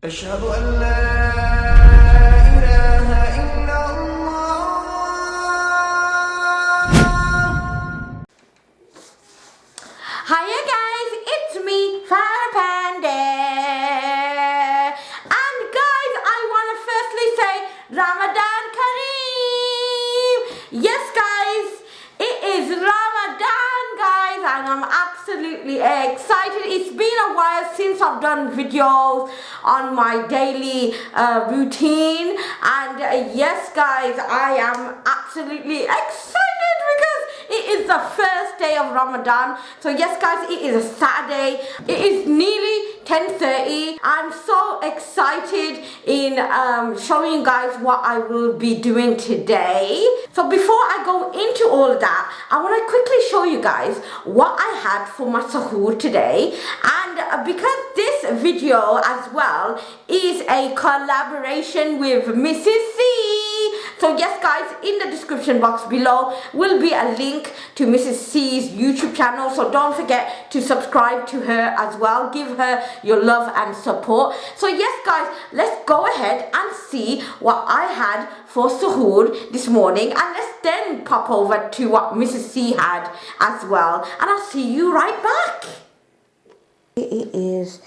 أشهد أن لا إله إلا الله. Hiya guys, it's me, Farah Panda. And guys, I want to firstly say Ramadan Kareem. Yes guys, it is Ramadan guys, and I'm absolutely excited. It's been a while since I've done videos on my daily routine, and yes guys, I am absolutely excited because it is the first day of Ramadan. So yes guys, it is a Saturday. It is nearly 10:30. I'm so excited in showing you guys what I will be doing today. So before I go into all of that, I want to quickly show you guys what I had for my sahur today. And because this video as well is a collaboration with Mrs. C. So yes guys, in the description box below will be a link to Mrs. C's YouTube channel. So don't forget to subscribe to her as well. Give her your love and support. So yes guys, let's go ahead and see what I had for suhoor this morning. And let's then pop over to what Mrs. C had as well. And I'll see you right back. It is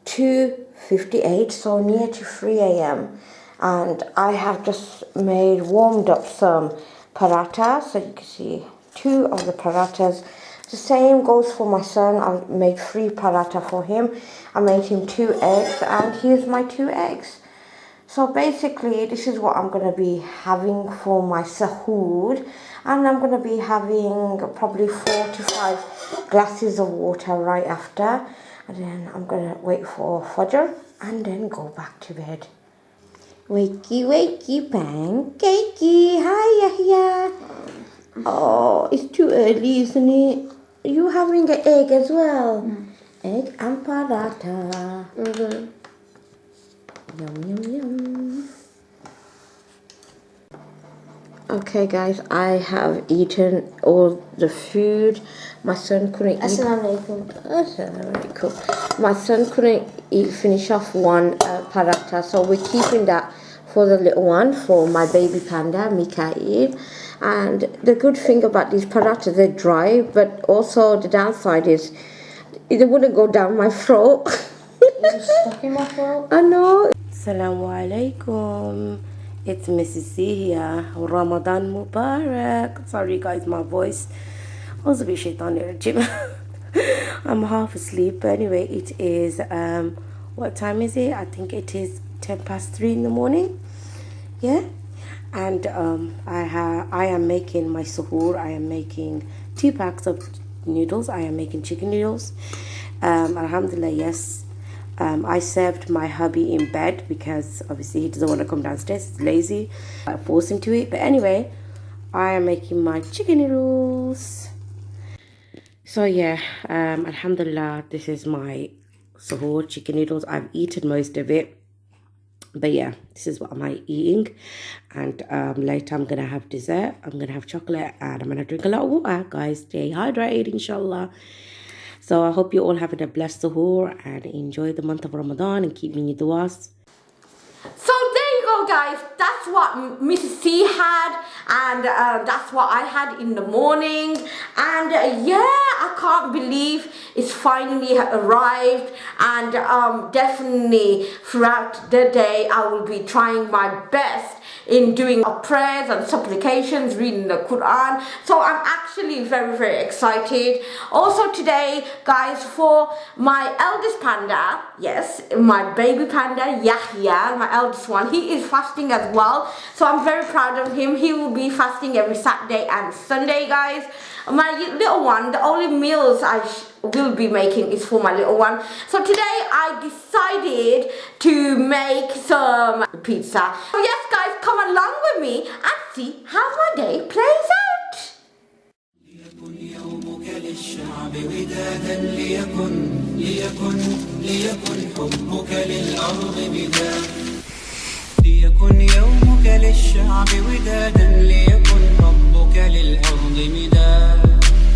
2:58, so near to 3 a.m. and I have just warmed up some paratha. So you can see 2 of the parathas. The same goes for my son. I made 3 paratha for him. I made him 2 eggs, and here's my 2 eggs. So basically this is what I'm going to be having for my sahur, and I'm going to be having probably 4 to 5 glasses of water right after, and then I'm going to wait for Fajr and then go back to bed. Wakey, wakey, pancakey. Hi, Yahya. Oh, it's too early, isn't it? Are you having an egg as well? Egg and paratha. Yum, yum, yum. Okay, guys, I have eaten all the food. My son couldn't eat. Assalamualaikum. My son couldn't finish off one paratha, so we're keeping that for the little one, for my baby panda, Mikael. And the good thing about these parathas, they're dry, but also the downside is they wouldn't go down my throat. You're stuck in my throat? I know. Assalamualaikum. It's Mrs. C here. Ramadan Mubarak. Sorry guys, my voice. I was a bit shaitan at the gym. I'm half asleep. But anyway, it is what time is it? I think it is 3:10 in the morning. Yeah. And I am making my suhoor. I am making 2 packs of noodles. I am making chicken noodles. Alhamdulillah, yes. I served my hubby in bed because obviously he doesn't want to come downstairs. He's lazy. I forced him to eat. But anyway, I am making my chicken noodles. So yeah, alhamdulillah, this is my suhoor chicken noodles. I've eaten most of it. But yeah, this is what I'm eating. And later I'm going to have dessert. I'm going to have chocolate and I'm going to drink a lot of water. Guys, stay hydrated, inshallah. So I hope you're all having a blessed suhoor and enjoy the month of Ramadan and keep me in your du'as. So there you go guys, that's what Mrs. C had, and that's what I had in the morning. And yeah, I can't believe it's finally arrived, and definitely throughout the day I will be trying my best in doing prayers and supplications, reading the Quran. So I'm actually very, very excited. Also today, guys, for my eldest panda, yes, my baby panda, Yahya, my eldest one, he is fasting as well. So I'm very proud of him. He will be fasting every Saturday and Sunday, guys. My little one, the only meals I will be making is for my little one. So today I decided to make some pizza. So yes guys, come along with me and see how my day plays out. ليكن يومك للشعب ودادا ليكن حبك للأرض مداد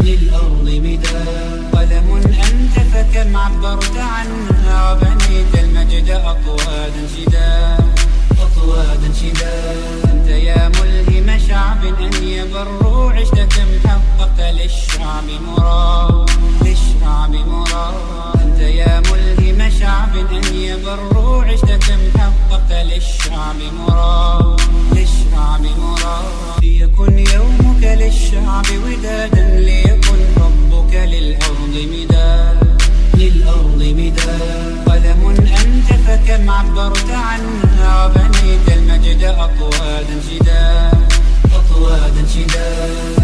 للأرض مداد قلم أنت فكم عبرت عنها وبنيت المجد أقوى عبرت عنها وبنيت المجد أطوادا شدا أطوادا شدا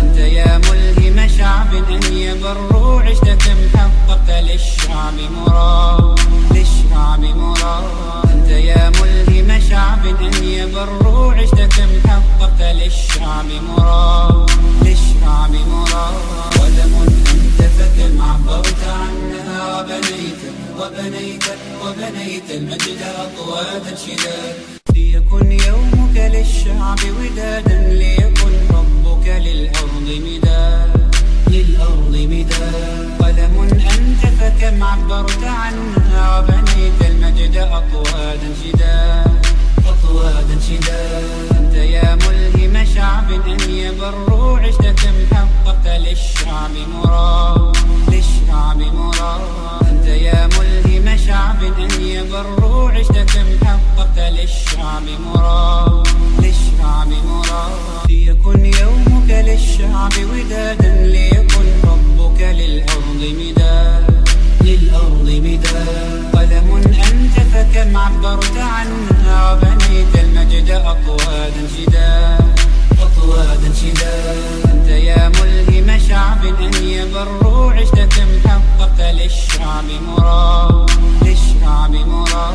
أنت يا ملهم شعب أن يبروا عشت كم حققت للشعب مراد للشعب مراد أنت يا ملهم شعب أن يبروا عشت كم حققت للشعب مراد للشعب مراد قلم أنت فكم عبرت عنها وبنيت المجد أطوادا شدا ليكن يومك للشعب ودادا ليكن حبك للأرض مداد للأرض مداد قلم أنت فكم عبرت عنها وبنيت المجد أطوادا شدا أطوادا شدا أنت يا ملهم شعب أن يبروا عشت كم حققت للشعب مراد للشعب مراد أنت يا ملهم شعب أن يبروا عشت كم حققت للشعب مراد للشعب مراد ليكن يومك للشعب ودادا ليكن حبك للأرض مداد للأرض مداد قلم أنت فكم عبرت عنها وبنيت المجد أطوادا شدا أطوادا شدا أنت يا ملهم شعب أن يبروا عشت كم حققت للشعب مراد للشعب مراد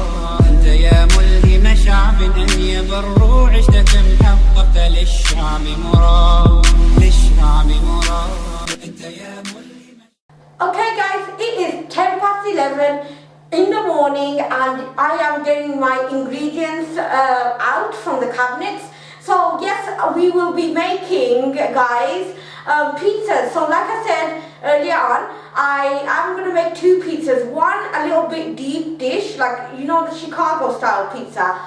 أنت يا ملهم شعب أن يبروا عشت كم حققت للشعب مراد للشعب مراد أنت يا ملهم. Okay guys, it is 10 past 11 in the morning and I am getting my ingredients out from the cabinets. So yes, we will be making, guys, pizzas. So like I said earlier on, I am going to make two pizzas. One a little bit deep dish, like you know the Chicago style pizza.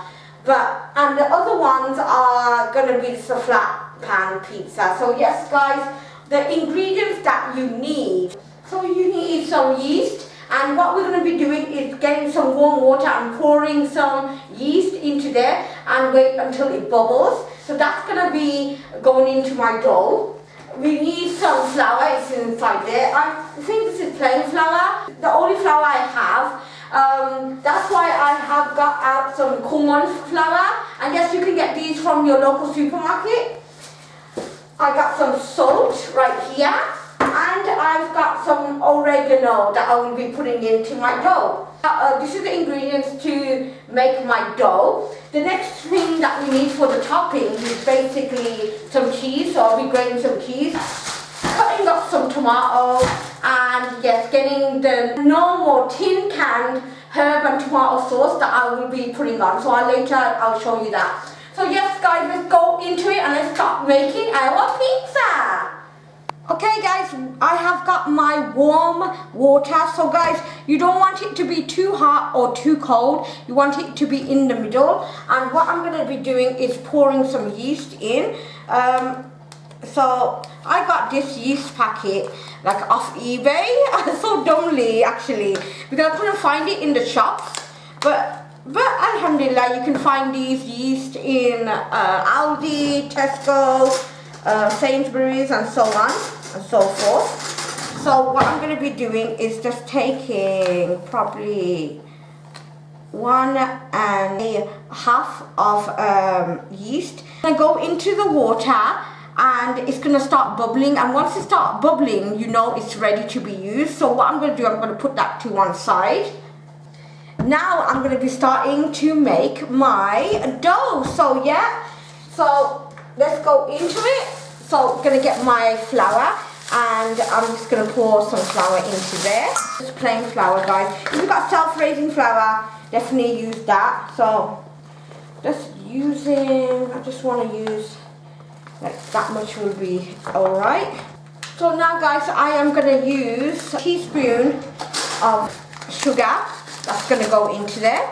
And the other ones are going to be just a flat pan pizza. So yes guys, the ingredients that you need. So you need some yeast, and what we're going to be doing is getting some warm water and pouring some yeast into there and wait until it bubbles. So that's going to be going into my dough. We need some flour, it's inside there. I think this is plain flour, the only flour I have. That's why I have got out some corn flour, and yes, you can get these from your local supermarket. I got some salt right here. And I've got some oregano that I will be putting into my dough. This is the ingredients to make my dough. The next thing that we need for the topping is basically some cheese. So I'll be grating some cheese, cutting up some tomato, and yes, getting the normal tin canned herb and tomato sauce that I will be putting on. So later I'll show you that. So yes guys, let's go into it and let's start making our pizza. Okay guys, I have got my warm water. So guys, you don't want it to be too hot or too cold. You want it to be in the middle. And what I'm going to be doing is pouring some yeast in. So I got this yeast packet like off eBay. So dumbly actually, because I couldn't find it in the shops. But alhamdulillah, you can find these yeast in Aldi, Tesco, Sainsbury's and so on and so forth. So what I'm going to be doing is just taking probably 1.5 of yeast and go into the water, and it's going to start bubbling, and once it starts bubbling, you know it's ready to be used. So what I'm going to do, I'm going to put that to one side. Now I'm going to be starting to make my dough. So yeah, so let's go into it. So I'm going to get my flour, and I'm just going to pour some flour into there. Just plain flour guys. If you've got self-raising flour, definitely use that. So just using, I just want to use like that much will be alright. So now guys, I am going to use a teaspoon of sugar. That's going to go into there.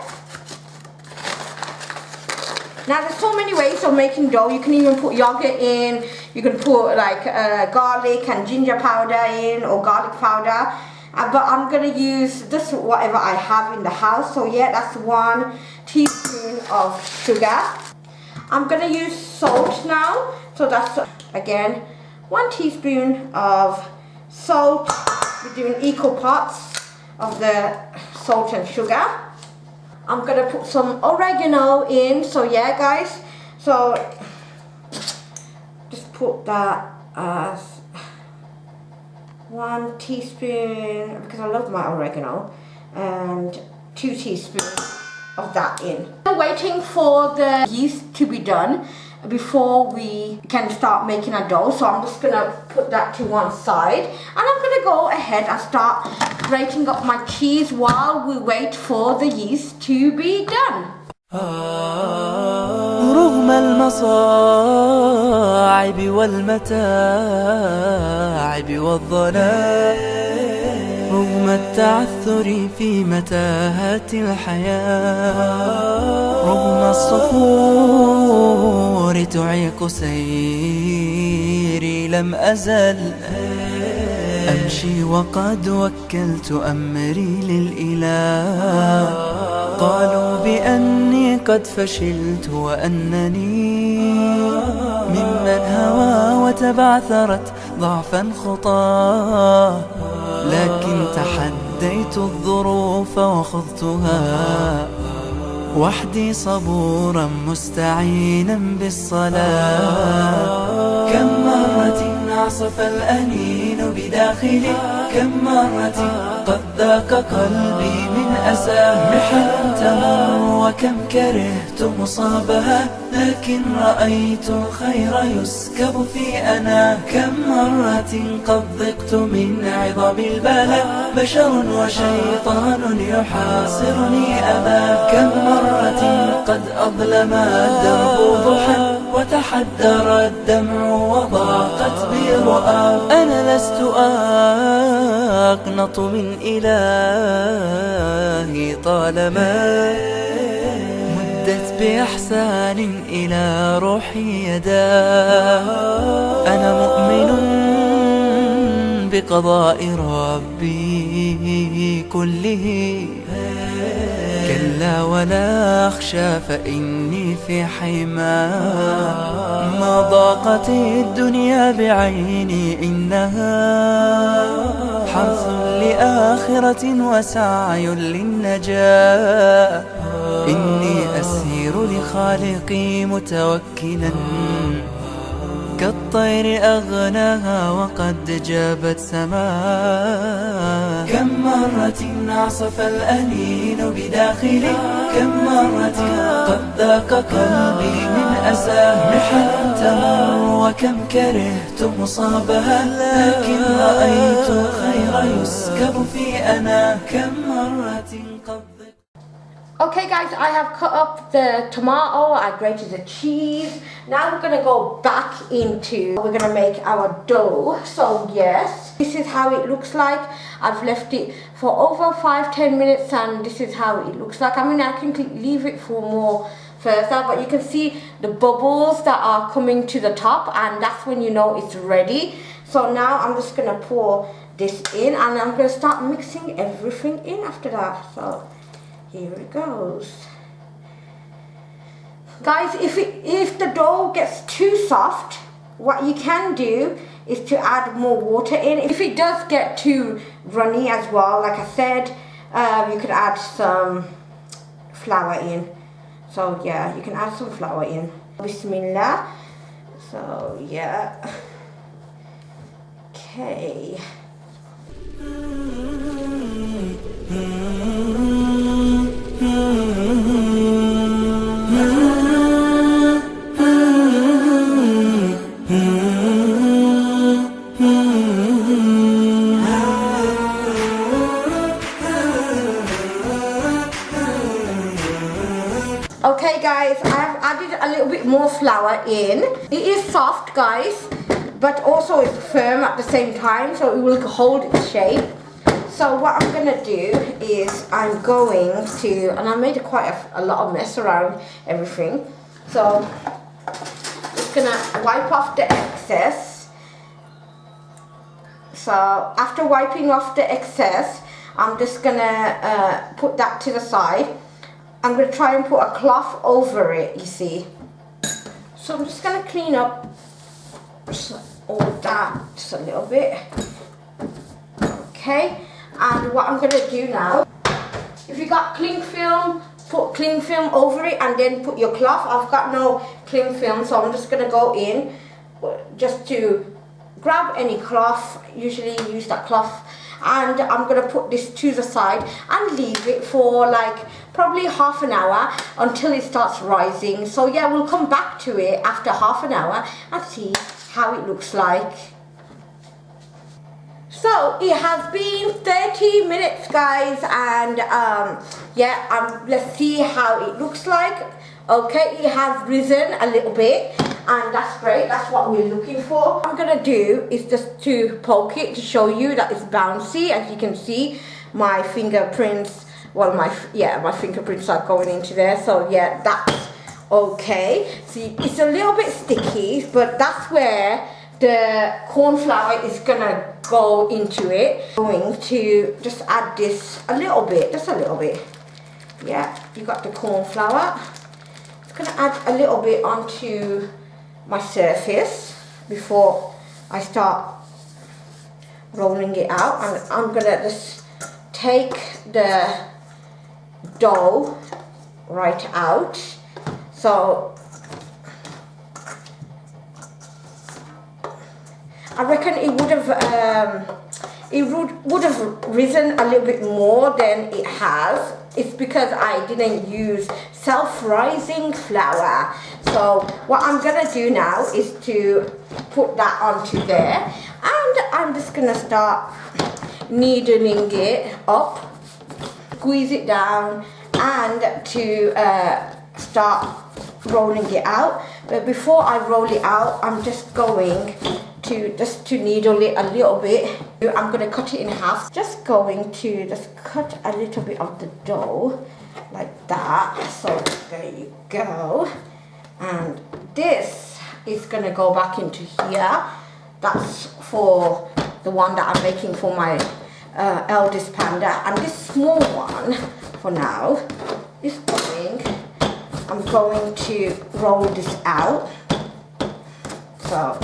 Now there's so many ways of making dough. You can even put yogurt in. You can put like garlic and ginger powder in, or garlic powder. But I'm going to use just whatever I have in the house. So yeah, that's 1 teaspoon of sugar. I'm going to use salt now. So that's again 1 teaspoon of salt. We're doing equal parts of the salt and sugar. I'm gonna put some oregano in. So yeah, guys. So just put that as 1 teaspoon, because I love my oregano, and 2 teaspoons of that in. We're waiting for the yeast to be done before we can start making our dough. So I'm just gonna put that to one side, and I'm gonna go ahead and start grating up my cheese while we wait for the yeast to be done. رغم المصاعب والمتاعب والظلام، رغم التعثر في متاهات الحياة، رغم الصخور تعيق سيري، لم أزل أمشي وقد وكلت أمري للإله. قالوا بأني قد فشلت وأنني ممن هوى وتبعثرت ضعفا خطاه، لكن تحديت الظروف وخضتها وحدي صبورا مستعينا بالصلاة. كم مرة عصف الأنين بداخلي، كم مرة قد ذاق قلبي من أساه محن تمر، وكم كرهت مصابها لكن رأيت الخير يسكب في أنا. كم مرة قد ضقت من عظم البلاء، بشر وشيطان يحاصرني أبا. كم مرة قد أظلم الدرب ضحى وتحدر الدمع وضاقت بي رؤى. أنا لست أقنط من إلهي طالما مدت بإحسان إلى روحي يداه. أنا مؤمن بقضاء ربي كله، كلا ولا أخشى فإني في حماه. ما ضاقت الدنيا بعيني، إنها حرث لآخرة وسعي للنجاة. إني أسير لخالقي متوكلا، كالطير أغناها وقد جابت سماء. كم مرة عصف الأنين بداخلي، كم مرة قد ذاق قلبي من أساه محن تمر، وكم كرهت مصابها لكن رأيت الخير يسكب في أنا. كم مرة قد Okay guys, I have cut up the tomato, I grated the cheese. Now we're gonna go back into, we're gonna make our dough. So yes, this is how it looks like. I've left it for over 5-10 minutes and this is how it looks like. I mean, I can leave it for more further, but you can see the bubbles that are coming to the top, and that's when you know it's ready. So now I'm just gonna pour this in and I'm gonna start mixing everything in after that. So here it goes. Guys, if the dough gets too soft, what you can do is to add more water in. If it does get too runny as well, like I said, you could add some flour in. So yeah, you can add some flour in. Bismillah. So yeah. Okay. Okay guys, I have added a little bit more flour in. It is soft guys, but also it's firm at the same time, so it will hold its shape. So what I'm gonna do is I'm going to, and I made quite a lot of mess around everything. So just gonna wipe off the excess. So after wiping off the excess, I'm just gonna put that to the side. I'm going to try and put a cloth over it, you see. So I'm just going to clean up all that just a little bit. Okay, and what I'm going to do now, if you got cling film put cling film over it and then put your cloth. I've got no cling film, so I'm just gonna go in just to grab any cloth, usually use that cloth, and I'm gonna put this to the side and leave it for like probably half an hour until it starts rising. So yeah, we'll come back to it after half an hour and see how it looks like. So it has been 30 minutes, guys, and yeah, let's see how it looks like. Okay, it has risen a little bit, and that's great. That's what we're looking for. What I'm gonna do is just to poke it to show you that it's bouncy. As you can see, my fingerprints, well, my fingerprints are going into there. So yeah, that's okay. See, it's a little bit sticky, but that's where the corn flour is gonna go into it. I'm going to just add this a little bit, just a little bit. Yeah, you got the corn flour. Gonna add a little bit onto my surface before I start rolling it out, and I'm gonna just take the dough right out. So I reckon it would have risen a little bit more than it has. It's because I didn't use self-rising flour. So what I'm gonna do now is to put that onto there, and I'm just gonna start needling it up, squeeze it down, and to start rolling it out. But before I roll it out, I'm just going to needle it a little bit. I'm going to cut it in half. Just going to just cut a little bit of the dough like that. So there you go. And this is going to go back into here. That's for the one that I'm making for my eldest Panda. And this small one, for now, is going. I'm going to roll this out. So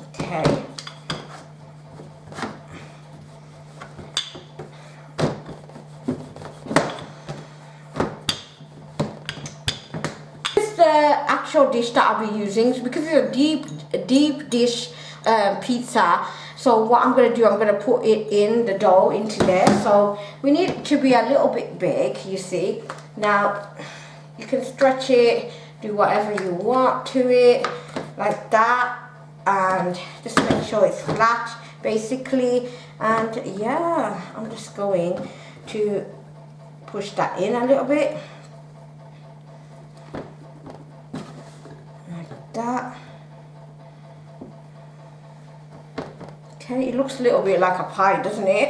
okay. This is the actual dish that I'll be using because it's a deep dish pizza. So what I'm going to do, I'm going to put it in the dough into there. So we need it to be a little bit big, you see. Now you can stretch it, do whatever you want to it, like that. And just make sure it's flat basically. And yeah, I'm just going to push that in a little bit like that. Okay, it looks a little bit like a pie, doesn't it?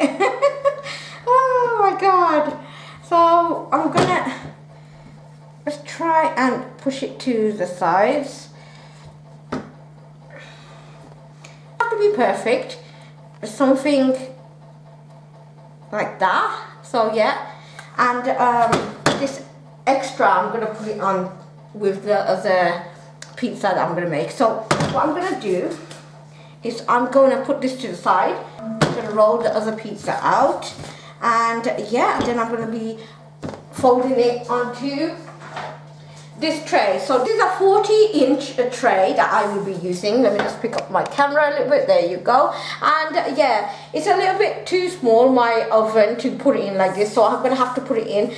Oh my god. So I'm gonna just try and push it to the sides. Be perfect, something like that. So yeah, and this extra I'm going to put it on with the other pizza that I'm going to make. So what I'm going to do is I'm going to put this to the side. I'm going to roll the other pizza out, and yeah, then I'm going to be folding it onto this tray. So this is a 40-inch tray that I will be using. Let me just pick up my camera a little bit. There you go. And yeah, it's a little bit too small, my oven, to put it in like this. So I'm going to have to put it in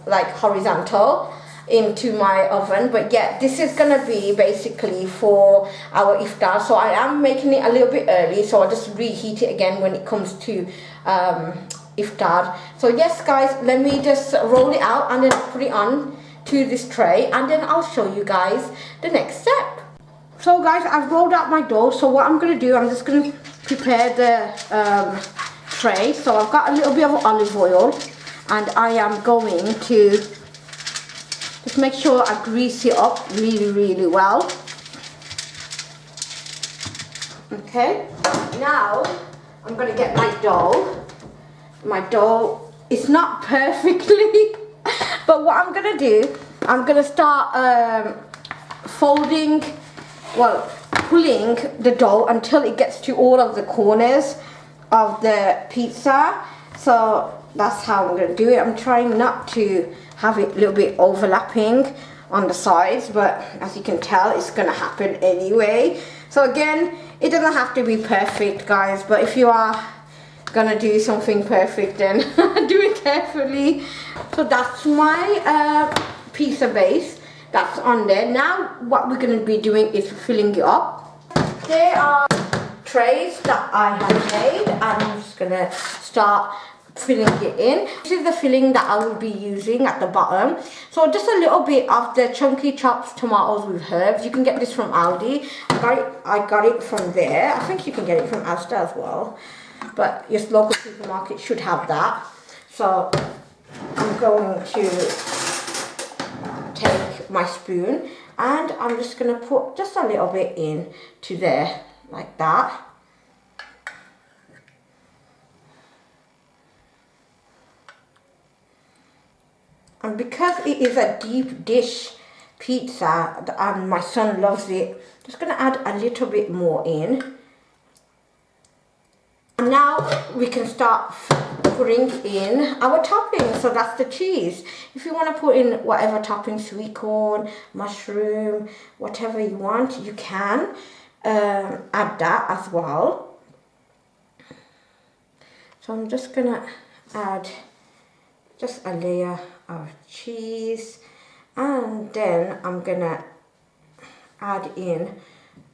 like horizontal into my oven. But yeah, this is going to be basically for our iftar. So I am making it a little bit early. So I'll just reheat it again when it comes to iftar. So yes, guys, let me just roll it out and then put it on to this tray, and then I'll show you guys the next step. So guys, I've rolled out my dough. So what I'm going to do, I'm just going to prepare the tray. So I've got a little bit of olive oil, and I am going to just make sure I grease it up really well. Okay, now I'm going to get my dough. My dough is not perfectly but what I'm going to do, I'm going to start pulling the dough until it gets to all of the corners of the pizza, so that's how I'm going to do it. I'm trying not to have it a little bit overlapping on the sides, but as you can tell, it's going to happen anyway. So again, it doesn't have to be perfect, guys, but if you are going to do something perfect, then do it carefully. So that's my pizza base that's on there. Now what we're going to be doing is filling it up. There are trays that I have made, and I'm just going to start filling it in. This is the filling that I will be using at the bottom. So just a little bit of the chunky chopped tomatoes with herbs. You can get this from Aldi. I got it from there. I think you can get it from Asda as well, but your local supermarket should have that. So I'm going to take my spoon and I'm just going to put just a little bit in to there, like that. And because it is a deep dish pizza and my son loves it, I'm just going to add a little bit more in. And now we can start putting in our toppings. So that's the cheese. If you want to put in whatever topping, sweet corn, mushroom, whatever you want, you can add that as well. So I'm just going to add just a layer of cheese, and then I'm going to add in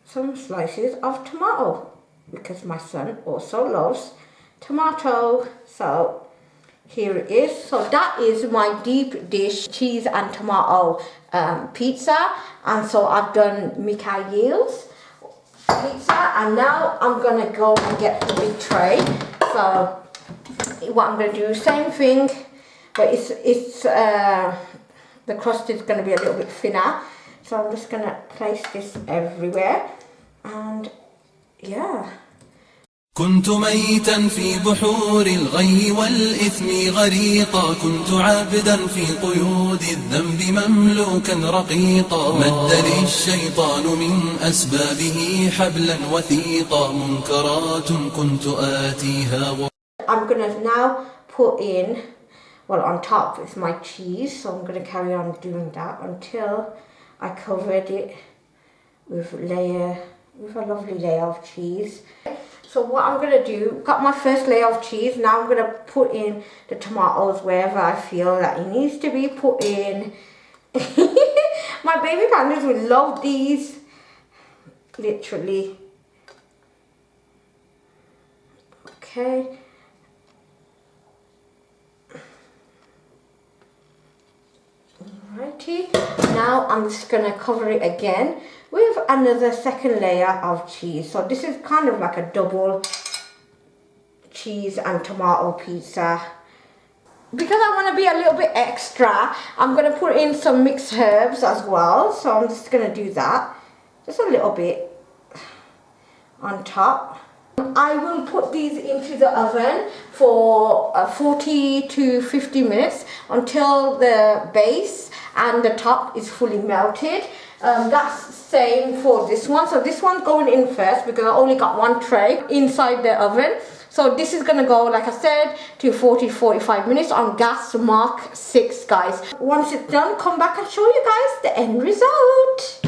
some slices of tomato, because my son also loves tomato. So here it is. So that is my deep dish cheese and tomato pizza. And so I've done Mikhail's pizza, and now I'm gonna go and get the big tray. So what I'm gonna do, same thing, but it's the crust is gonna be a little bit thinner. So I'm just gonna place this everywhere, and yeah. كنت ميتا في بحور الغي والإثم غريقا كنت عابدا في قيود الذنب مملوكا رقيقا مدني الشيطان من أسبابه حبلا وثيقا منكرات كنت آتيها. I'm gonna now put in, well, on top is my cheese, so I'm gonna carry on doing that until I covered it with a lovely layer of cheese. So what I'm going to do, got my first layer of cheese, now I'm going to put in the tomatoes wherever I feel that it needs to be put in. My baby pandas will love these, literally. Okay. Alrighty, now I'm just going to cover it again with another second layer of cheese. So this is kind of like a double cheese and tomato pizza. Because I want to be a little bit extra, I'm going to put in some mixed herbs as well. So I'm just going to do that, just a little bit on top. I will put these into the oven for 40 to 50 minutes until the base and the top is fully melted. That's same for this one. So this one's going in first because I only got one tray inside the oven. So this is gonna go, like I said, to 40-45 minutes on gas mark 6, guys. Once it's done, come back and show you guys the end result.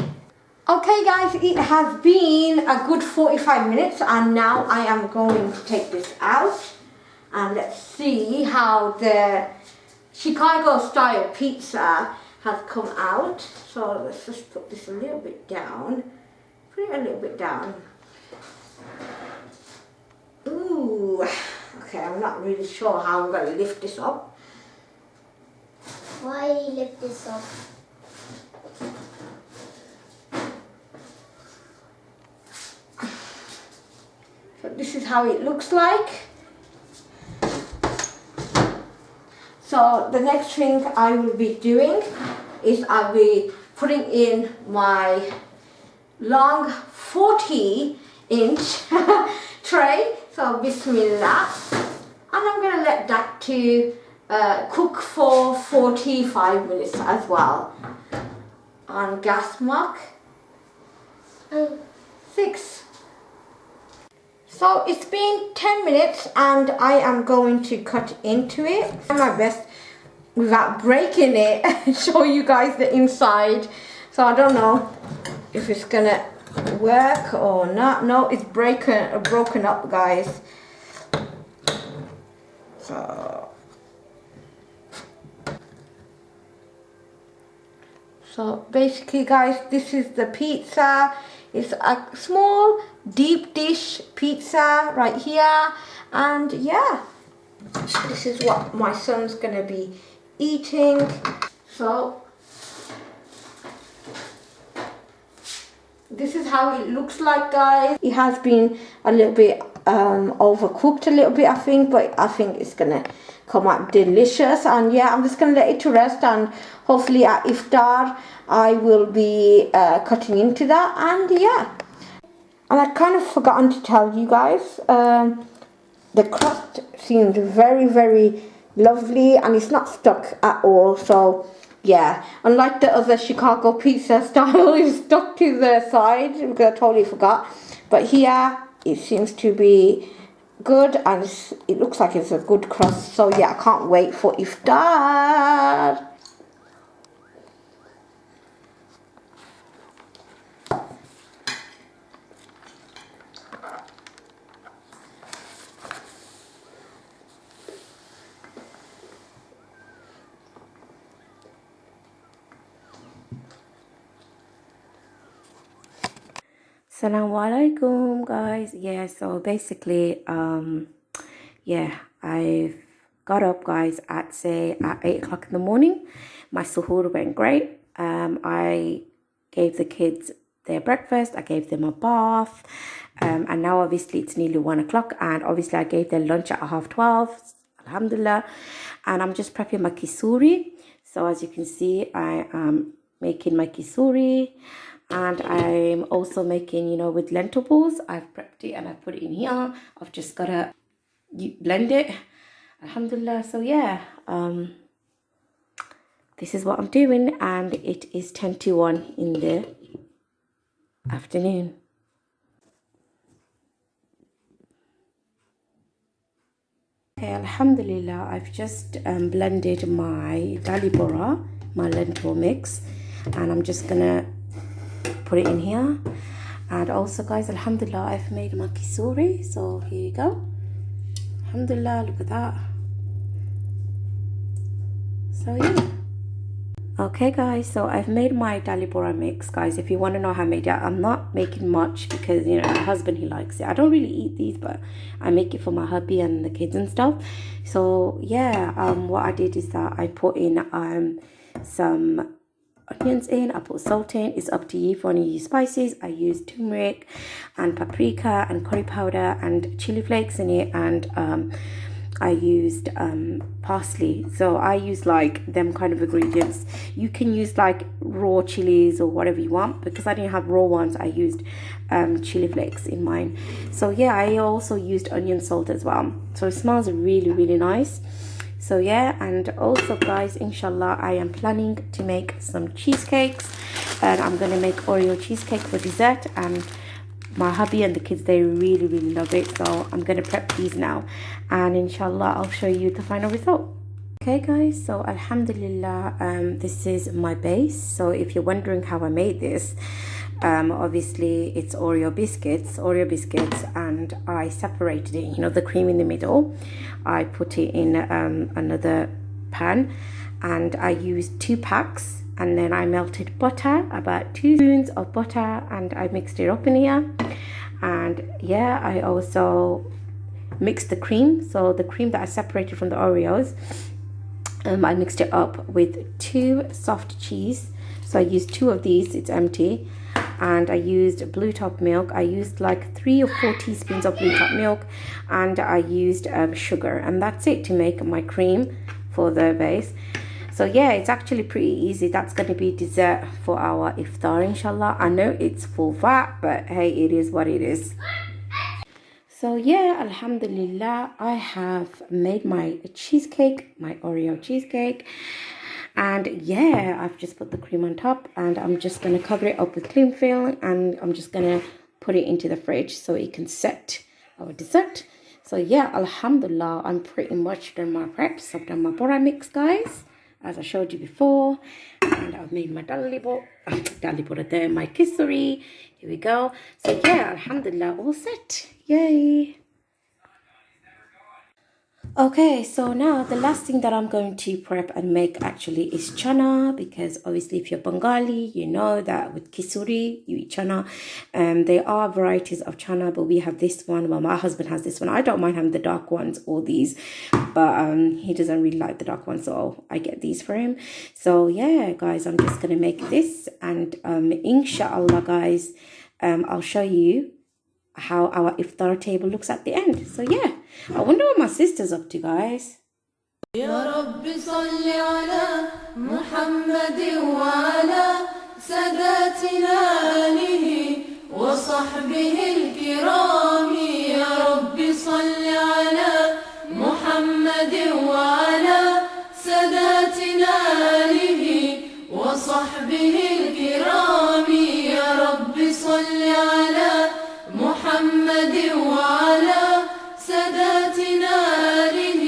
Okay guys, it has been a good 45 minutes and now I am going to take this out and let's see how the Chicago style pizza has come out. So let's just put this a little bit down. Put it a little bit down. Ooh, okay, I'm not really sure how I'm going to lift this up. Why lift this up? So this is how it looks like. So the next thing I will be doing is I'll be putting in my long 40-inch tray. So bismillah. And I'm going to let that to cook for 45 minutes as well. On gas mark 6. So it's been 10 minutes and I am going to cut into it. I'm my best without breaking it and show you guys the inside. So I don't know if it's gonna work or not. No, it's broken up, guys. So basically, guys, this is the pizza. It's a small deep dish pizza right here, and yeah, this is what my son's gonna be eating. So this is how it looks like, guys. It has been a little bit overcooked a little bit, I think, but I think it's gonna come out delicious. And yeah, I'm just gonna let it to rest, and hopefully at iftar I will be cutting into that. And yeah, and I kind of forgotten to tell you guys, the crust seems very, very lovely and it's not stuck at all. So yeah, unlike the other Chicago pizza style, it's stuck to the side because I totally forgot. But here it seems to be good, and it looks like it's a good crust. So yeah, I can't wait for iftar. Assalamu alaikum, guys. Yeah, so basically yeah, I've got up, guys, at 8 o'clock in the morning. My suhoor went great. I gave the kids their breakfast, I gave them a bath, and now obviously it's nearly 1 o'clock, and obviously I gave their lunch at 12:30, alhamdulillah, and I'm just prepping my kisuri. So as you can see, I am making my kisuri, and I'm also making, you know, with lentil balls. I've prepped it and I put it in here. I've just got to blend it, alhamdulillah. So yeah, this is what I'm doing, and it is 10 to 1 in the afternoon. Okay, alhamdulillah, I've just blended my dali bora, my lentil mix, and I'm just gonna put it in here. And also, guys, alhamdulillah, I've made my kisuri. So here you go, alhamdulillah, look at that. So yeah, okay, guys, so I've made my dali bora mix, guys. If you want to know how I made it, I'm not making much because, you know, my husband, he likes it. I don't really eat these, but I make it for my hubby and the kids and stuff. So yeah, what I did is that I put in some onions in, I put salt in. It's up to you if you want to use spices. I used turmeric and paprika and curry powder and chili flakes in it, and I used parsley. So I use like them kind of ingredients. You can use like raw chilies or whatever you want. Because I didn't have raw ones, I used chili flakes in mine. So yeah, I also used onion salt as well. So it smells really, really nice. So yeah, and also, guys, inshallah, I am planning to make some cheesecakes, and I'm gonna make Oreo cheesecake for dessert, and my hubby and the kids, they really, really love it. So I'm gonna prep these now, and inshallah I'll show you the final result. Okay, guys, so alhamdulillah, this is my base. So if you're wondering how I made this, obviously it's Oreo biscuits, and I separated it, you know, the cream in the middle. I put it in another pan, and I used 2 packs, and then I melted butter, about 2 spoons of butter, and I mixed it up in here. And yeah, I also mixed the cream, so the cream that I separated from the Oreos, I mixed it up with 2 soft cheese. So I used 2 of these, it's empty, and I used blue top milk. I used like 3 or 4 teaspoons of blue top milk, and I used sugar, and that's it to make my cream for the base. So yeah, it's actually pretty easy. That's going to be dessert for our iftar, inshallah. I know it's full fat, but hey, it is what it is. So yeah, alhamdulillah, I have made my cheesecake, my Oreo cheesecake. And yeah, I've just put the cream on top, and I'm just going to cover it up with cling film, and I'm just going to put it into the fridge so it can set our dessert. So yeah, alhamdulillah, I'm pretty much done my preps. I've done my bora mix, guys, as I showed you before, and I've made my there, my kisuri. Here we go. So yeah, alhamdulillah, all set. Yay. Okay, so now the last thing that I'm going to prep and make actually is chana, because obviously if you're Bengali, you know that with kisuri, you eat chana. There are varieties of chana, but we have this one. Well, my husband has this one. I don't mind having the dark ones or these, but he doesn't really like the dark ones, so I get these for him. So yeah, guys, I'm just going to make this, and inshallah, guys, I'll show you how our iftar table looks at the end. So yeah, I wonder what my sister's up to, guys. يا رب صل على محمد وعلى ساداتنا آله وصحبه الكرام يا رب صل على محمد وعلى ساداتنا آله وصحبه الكرام يا رب صل على محمد وعلى ساداتنا آله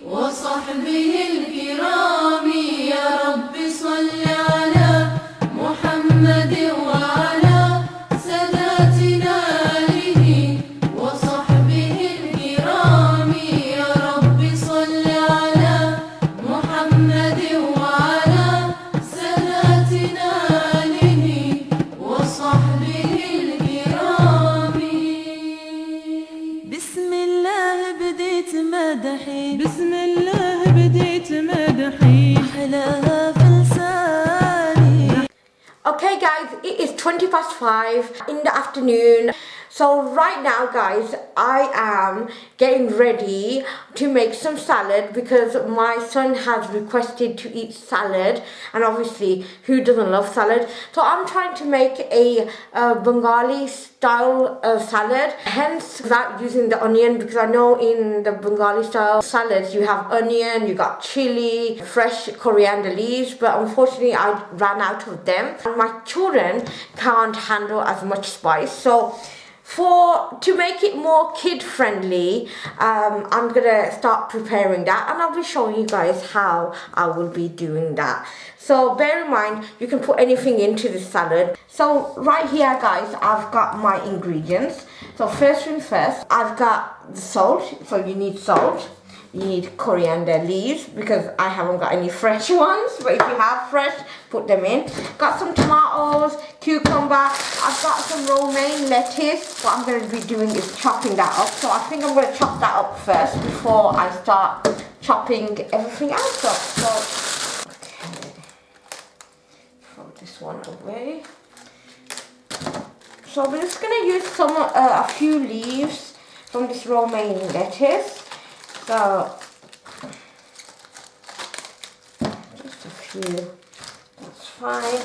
وصحبه الكرام يا رب صل على محمد وعلى ساداتنا آله وصحبه الكرام يا رب صل على محمد وعلى ساداتنا آله وصحبه الكرام بسم الله بديت مدحي بسم الله بديت مدحي أحلاها في لساني. Okay guys, it is 5:20 in the afternoon. So right now guys, I am getting ready to make some salad because my son has requested to eat salad, and obviously who doesn't love salad. So I'm trying to make a Bengali style salad, hence without using the onion, because I know in the Bengali style salads you have onion, you got chili, fresh coriander leaves, but unfortunately I ran out of them and my children can't handle as much spice. So to make it more kid friendly, I'm gonna start preparing that, and I'll be showing you guys how I will be doing that. So bear in mind, you can put anything into the salad. So right here guys, I've got my ingredients. So first thing first, I've got the salt. So you need salt. You need coriander leaves because I haven't got any fresh ones, but if you have fresh, put them in. Got some tomatoes, cucumber. I've got some romaine lettuce. What I'm going to be doing is chopping that up. So I think I'm going to chop that up first before I start chopping everything else up. So, okay. Throw this one away. So we're just going to use a few leaves from this romaine lettuce. So, just a few, that's fine.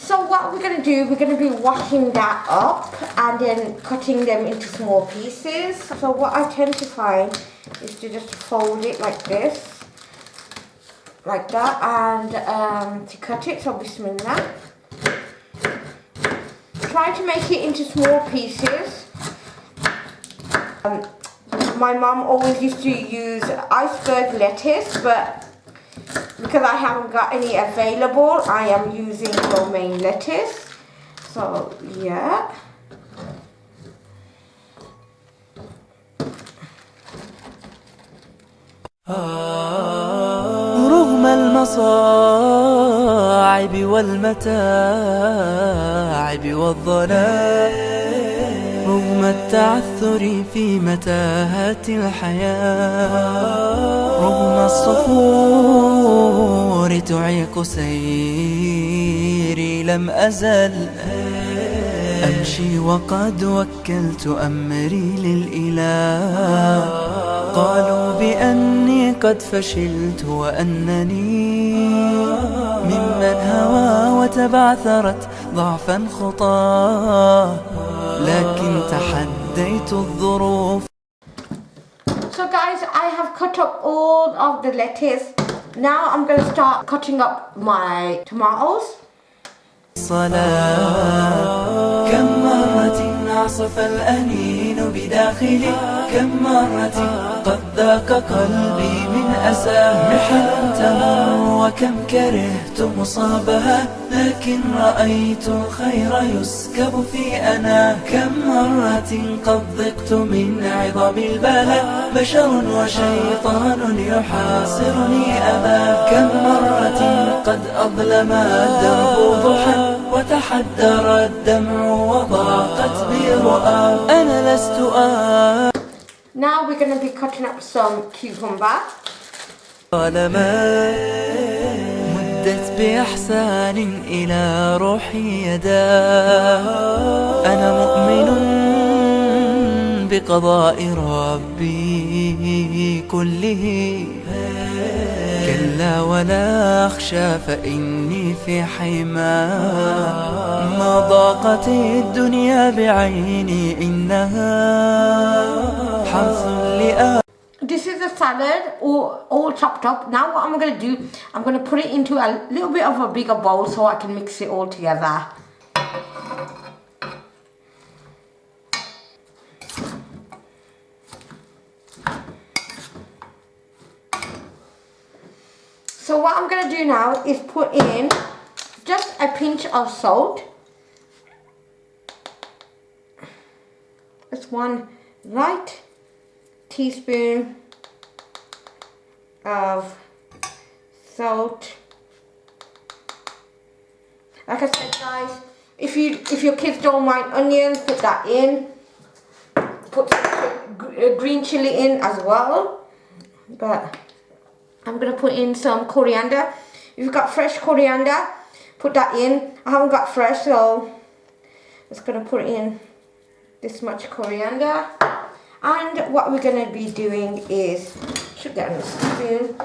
So what we're going to do, we're going to be washing that up and then cutting them into small pieces. So what I tend to find is to just fold it like this, like that, and to cut it, so bismillah. Try to make it into small pieces. My mum always used to use iceberg lettuce, but because I haven't got any available, I am using romaine lettuce. So, yeah. رغم المصاعب والمتاعب والظلام، رغم التعثر في متاهات الحياة، رغم الصخور تعيق سيري، لم أزل أمشي وقد وكلت أمري للإله. قالوا بأني قد فشلت وأنني ممن هوى وتبعثرت ضعفا خطاه، لكن تحديت الظروف. So guys, I have cut up all of the lettuce. Now I'm going to start cutting up my tomatoes. صلاة كم مرة عصف الأنين بداخلي كم مرة قد ذاق قلبي من أساه محن تمر وكم كرهت مصابها لكن رأيت الخير يسكب في أنا كم مرة قد ضقت من عظم البلاء بشر وشيطان يحاصرني أبا كم مرة قد أظلم الدرب ضحى وتحدر الدمع وضاقت بي رؤى أنا لست Now we're going to be cutting up some cucumber. طالما مدت بإحسان إلى روحي يدا أنا مؤمن بقضاء ربي كله كلا ولا أخشى فإني في حما ما ضاقت الدنيا بعيني إنها حرث لآ. This is the salad all chopped up. Now what I'm going to do, I'm going to put it into a little bit of a bigger bowl so I can mix it all together. So what I'm going to do now is put in just a pinch of salt. Just 1 light teaspoon of salt. Like I said, guys, if your kids don't mind onions, put that in. Put some green chili in as well. But I'm gonna put in some coriander. If you've got fresh coriander, put that in. I haven't got fresh, so I'm just gonna put in this much coriander. And what we're going to be doing is, should get on a spoon,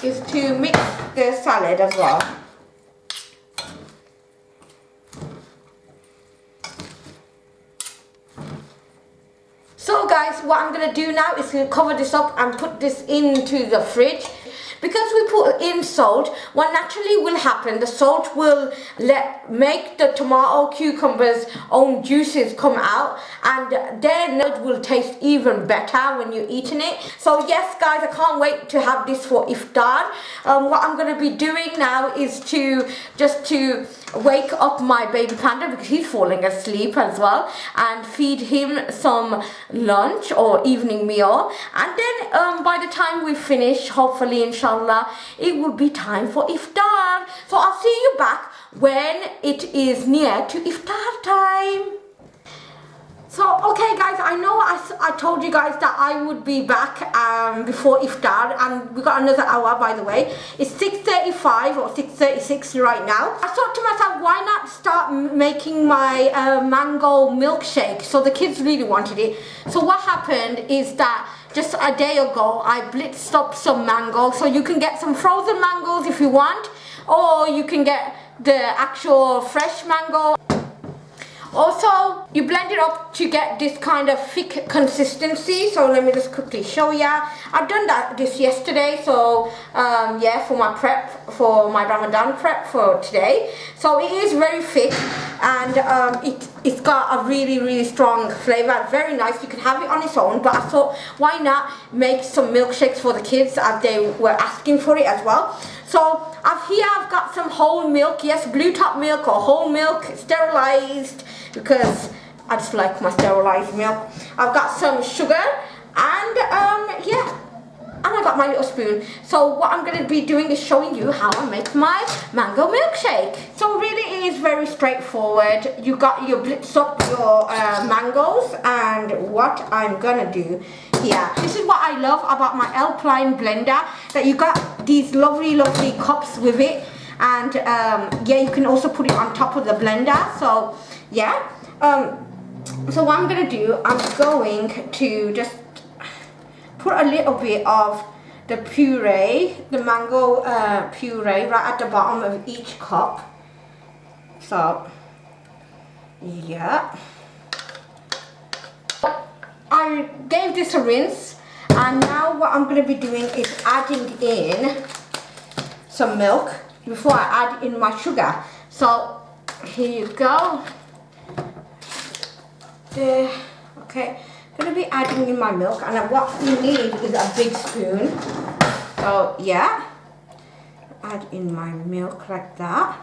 is to mix the salad as well. So guys, what I'm going to do now is to cover this up and put this into the fridge. Because we put in salt, what naturally will happen, the salt will make the tomato cucumber's own juices come out, and then it will taste even better when you're eating it. So yes guys, I can't wait to have this for iftar. What I'm going to be doing now is to wake up my baby Panda, because he's falling asleep as well, and feed him some lunch or evening meal, and then by the time we finish, hopefully inshallah, it will be time for iftar. So I'll see you back when it is near to iftar time. So okay guys, I know I told you guys that I would be back before iftar, and we got another hour, by the way. It's 6:35 or 6:36 right now. I thought to myself, why not start making my mango milkshake? So the kids really wanted it. So what happened is that just a day ago I blitzed up some mango. So you can get some frozen mangoes if you want, or you can get the actual fresh mango. Also, you blend it up to get this kind of thick consistency. So let me just quickly show ya. I've done this yesterday, so yeah, for my prep, for my Ramadan prep for today. So it is very thick, and it's got a really strong flavor, very nice. You can have it on its own, but I thought, why not make some milkshakes for the kids, as they were asking for it as well. So I've got some whole milk, yes, blue top milk or whole milk, sterilized, because I just like my sterilized milk. I've got some sugar, and yeah, and I got my little spoon. So what I'm going to be doing is showing you how I make my mango milkshake. So really it is very straightforward. You blitz up your mangoes, and what I'm going to do here, this is what I love about my Alpine blender, that you got these lovely cups with it, and yeah, you can also put it on top of the blender. So yeah, so what I'm going to do, I'm going to just put a little bit of the puree, the mango puree, right at the bottom of each cup. So yeah, I gave this a rinse, and now what I'm going to be doing is adding in some milk before I add in my sugar. So here you go. There. Okay, I'm going to be adding in my milk, and what you need is a big spoon. So yeah, add in my milk like that.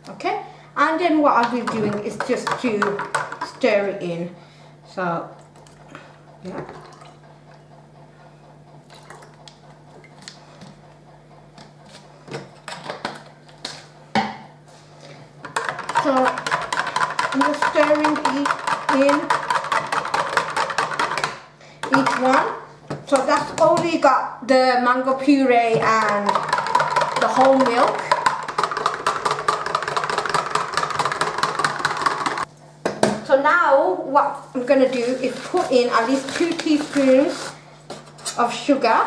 Okay, and then what I'll be doing is just to stir it in. So yeah. So I'm just stirring in each one. So that's only got the mango puree and the whole milk. So now what I'm going to do is put in at least 2 teaspoons of sugar.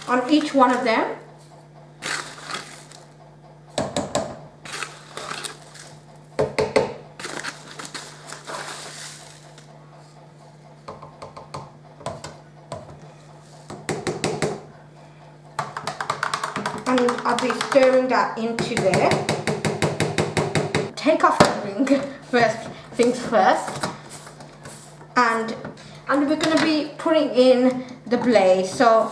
On each one of them. And I'll be stirring that into there. Take off the ring first things first. And we're going to be putting in the blaze. So,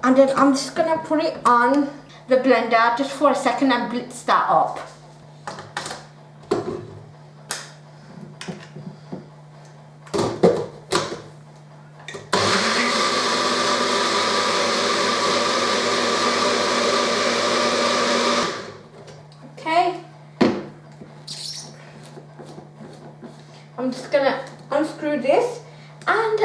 and then I'm just going to put it on the blender just for a second and blitz that up. Okay. I'm just going to unscrew this, and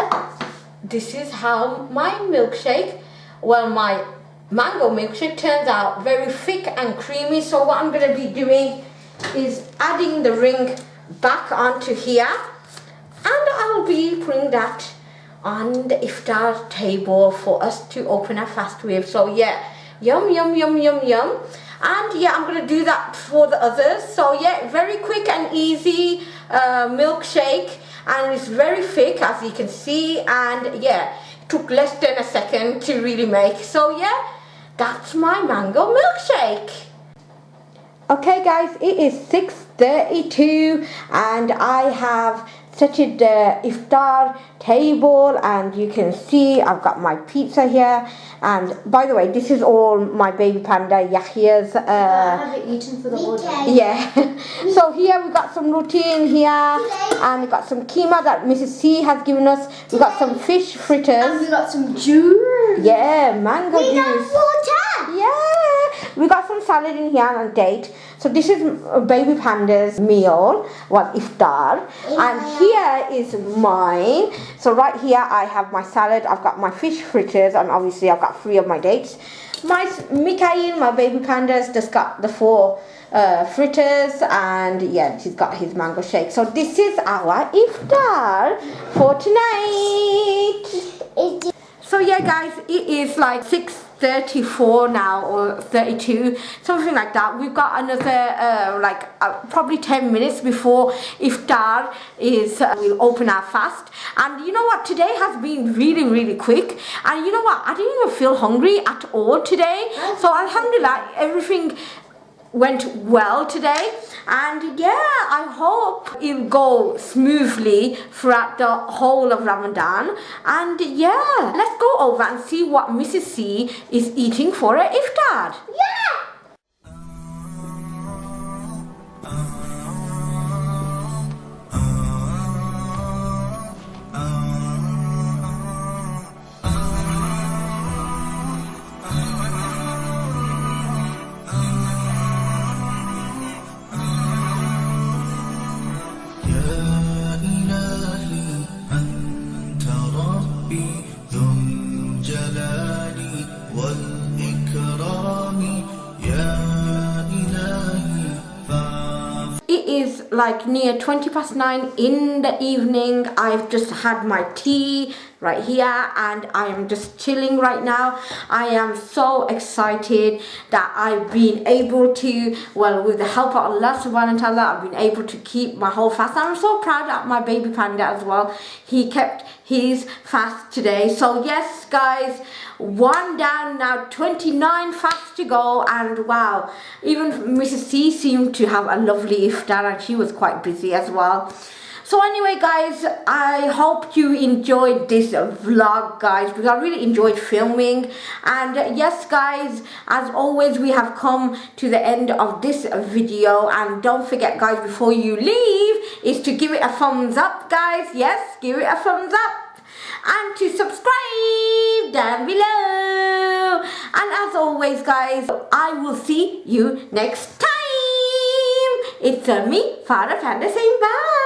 this is how my milkshake, well, my mango milkshake turns out, very thick and creamy. So what I'm going to be doing is adding the ring back onto here, and I'll be putting that on the iftar table for us to open a fast with. So yeah, yum yum yum yum yum. And yeah, I'm going to do that for the others. So yeah, very quick and easy milkshake, and it's very thick as you can see, and yeah, it took less than a second to really make. So yeah, that's my mango milkshake. Okay guys, it is 6:32 and I have set it the iftar table, and you can see I've got my pizza here. And by the way, this is all my baby panda Yahya's. I haven't eaten for the whole day. Yeah. So here we got some roti in here, and we got some keema that Mrs. C has given us. We got some fish fritters. And we got some juice. Yeah, mango We got juice. water. Yeah, we got some salad in here and a date. So this is baby panda's meal, well, iftar, and here is mine. So right here I have my salad, I've got my fish fritters, and obviously I've got 3 of my dates. My Mikhail, my baby panda's just got the 4 fritters, and yeah, he's got his mango shake. So this is our iftar for tonight. So yeah guys, it is like 6:34 now, or 32, something like that. We've got another probably 10 minutes before iftar is we'll open our fast. And you know what, today has been really quick, and you know what, I didn't even feel hungry at all today. So alhamdulillah, everything went well today, and yeah, I hope it'll go smoothly throughout the whole of Ramadan. And yeah, let's go over and see what Mrs. C is eating for her iftar. Yeah! It is like near 9:20 in the evening. I've just had my tea, right here, and I am just chilling right now. I am so excited that I've been able to, well, with the help of Allah subhanahu wa ta'ala, I've been able to keep my whole fast. I'm so proud of my baby Panda as well. He kept his fast today. So yes guys, 1 down now, 29 fasts to go, and wow, even Mrs. C seemed to have a lovely iftar, and she was quite busy as well. So anyway guys, I hope you enjoyed this vlog guys, because I really enjoyed filming. And yes guys, as always, we have come to the end of this video, and don't forget guys, before you leave, is to give it a thumbs up guys. Yes, give it a thumbs up, and to subscribe down below. And as always guys, I will see you next time. It's me, Farah, Panda, saying bye.